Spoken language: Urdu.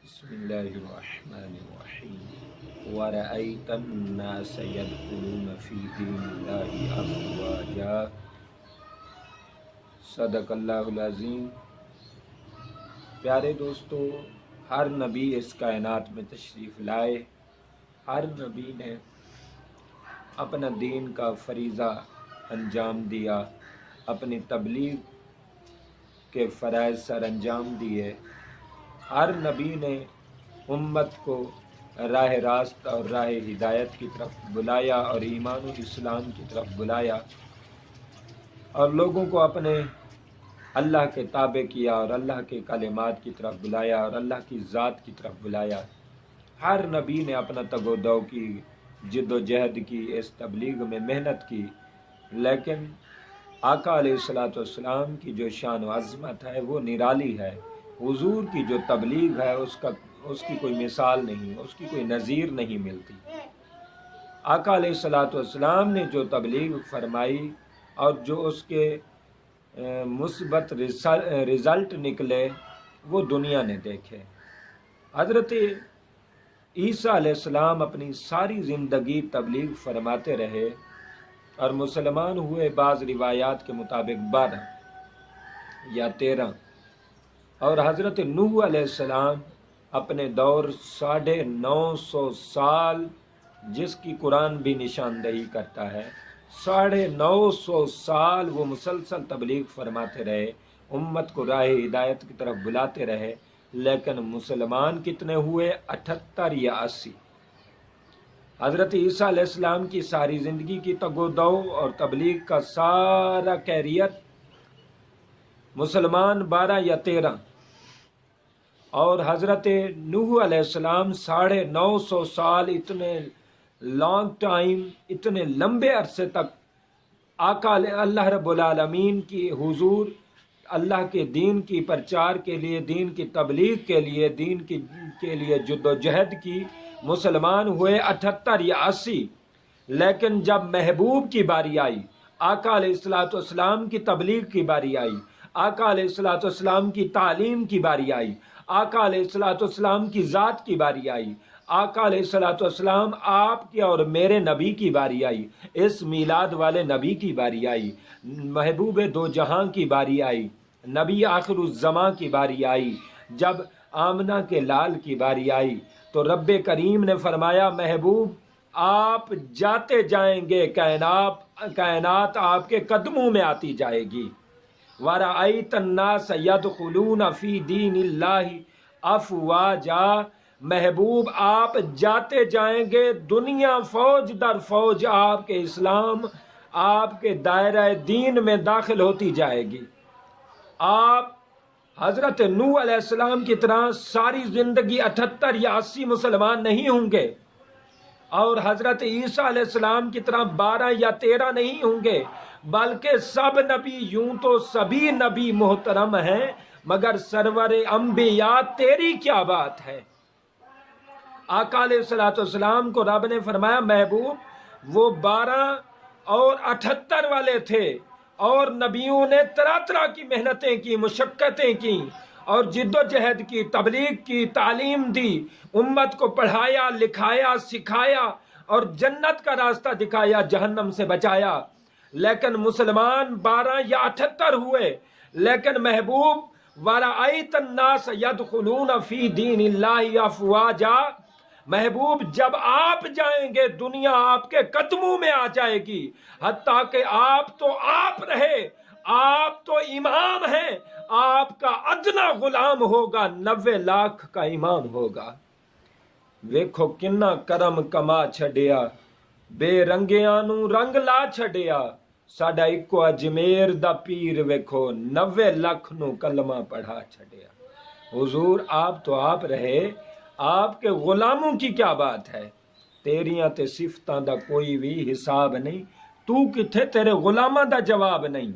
بسم اللہ الرحمن الرحیم ورأیت الناس يدخلون فی دین اللہ افواجا صدق اللہ العظیم۔ پیارے دوستو، ہر نبی اس کائنات میں تشریف لائے، ہر نبی نے اپنا دین کا فریضہ انجام دیا، اپنی تبلیغ کے فرائض سر انجام دیے۔ ہر نبی نے امت کو راہ راست اور راہ ہدایت کی طرف بلایا اور ایمان و اسلام کی طرف بلایا، اور لوگوں کو اپنے اللہ کے تابع کیا اور اللہ کے کلمات کی طرف بلایا اور اللہ کی ذات کی طرف بلایا۔ ہر نبی نے اپنا تگ و دو کی، جد و جہد کی، اس تبلیغ میں محنت کی، لیکن آقا علیہ الصلوۃ والسلام کی جو شان و عظمت ہے وہ نرالی ہے۔ حضور کی جو تبلیغ ہے اس کی کوئی مثال نہیں، اس کی کوئی نظیر نہیں ملتی۔ آقا علیہ الصلوۃ والسلام نے جو تبلیغ فرمائی اور جو اس کے مثبت رزلٹ نکلے وہ دنیا نے دیکھے۔ حضرت عیسیٰ علیہ السلام اپنی ساری زندگی تبلیغ فرماتے رہے اور مسلمان ہوئے بعض روایات کے مطابق 12 یا 13، اور حضرت نوح علیہ السلام اپنے دور 950 سال، جس کی قرآن بھی نشاندہی کرتا ہے، 950 سال وہ مسلسل تبلیغ فرماتے رہے، امت کو راہ ہدایت کی طرف بلاتے رہے، لیکن مسلمان کتنے ہوئے؟ 78 یا 80۔ حضرت عیسیٰ علیہ السلام کی ساری زندگی کی تگ و دو اور تبلیغ کا سارا کیریئر مسلمان 12 یا 13، اور حضرت نوح علیہ السلام 950 سال، اتنے لانگ ٹائم، اتنے لمبے عرصے تک آقا اللہ رب العالمین کی حضور، اللہ کے دین کی پرچار کے لیے، دین کی تبلیغ کے لیے، دین کے لیے جد و جہد کی، مسلمان ہوئے 78 یا 80۔ لیکن جب محبوب کی باری آئی، آقا علیہ الصلوۃ والسلام کی تبلیغ کی باری آئی، آقا علیہ الصلوۃ والسلام کی تعلیم کی باری آئی، آقا علیہ الصلوۃ والسلام کی ذات کی باری آئی، آقا علیہ الصلوۃ والسلام آپ کے اور میرے نبی کی باری آئی، اس میلاد والے نبی کی باری آئی، محبوب دو جہاں کی باری آئی، نبی آخر الزماں کی باری آئی، جب آمنہ کے لال کی باری آئی تو رب کریم نے فرمایا محبوب آپ جاتے جائیں گے، کائنات آپ کے قدموں میں آتی جائے گی۔ وَرَأَيْتَ النَّاسَ يَدْخُلُونَ فِي دِينِ اللَّهِ أَفْوَاجًا، محبوب آپ جاتے جائیں گے، دنیا فوج در فوج آپ کے اسلام، آپ کے دائرہ دین میں داخل ہوتی جائے گی۔ آپ حضرت نوح علیہ السلام کی طرح ساری زندگی 78 یا 80 مسلمان نہیں ہوں گے، اور حضرت عیسیٰ علیہ السلام کی طرح 12 یا 13 نہیں ہوں گے، بلکہ سب نبی، یوں تو سبھی نبی محترم ہیں، مگر سرور انبیاء تیری کیا بات ہے۔ آقا علیہ الصلوۃ والسلام کو رب نے فرمایا محبوب وہ 12 اور 78 والے تھے، اور نبیوں نے طرح طرح کی محنتیں کی، مشقتیں کی اور جد و جہد کی، تبلیغ کی، تعلیم دی، امت کو پڑھایا، لکھایا، سکھایا اور جنت کا راستہ دکھایا، جہنم سے بچایا، لیکن مسلمان 12 یا 78 ہوئے۔ لیکن محبوب وَرَأَيْتَ النَّاسَ يَدْخُلُونَ فِي دِينِ اللَّهِ أَفْوَاجًا، محبوب جب آپ جائیں گے دنیا آپ کے قدموں میں آ جائے گی، حتیٰ کہ آپ تو آپ رہے، آپ تو امام ہیں، آپ کا ادنا غلام ہوگا، 90 لاکھ کا امام ہوگا۔ ویکھو کنا کرم کما چھڈیا، بے رنگیاں نو رنگ لا چھڈیا، ساڈا اکو اجمیر دا پیر ویکھو 90 لاکھ نو کلمہ پڑھا چھڈیا۔ حضور آپ تو آپ رہے، آپ کے غلاموں کی کیا بات ہے؟ تیریاں تے صفتاں دا کوئی بھی حساب نہیں، تو کتھے تیرے غلاماں دا جواب نہیں۔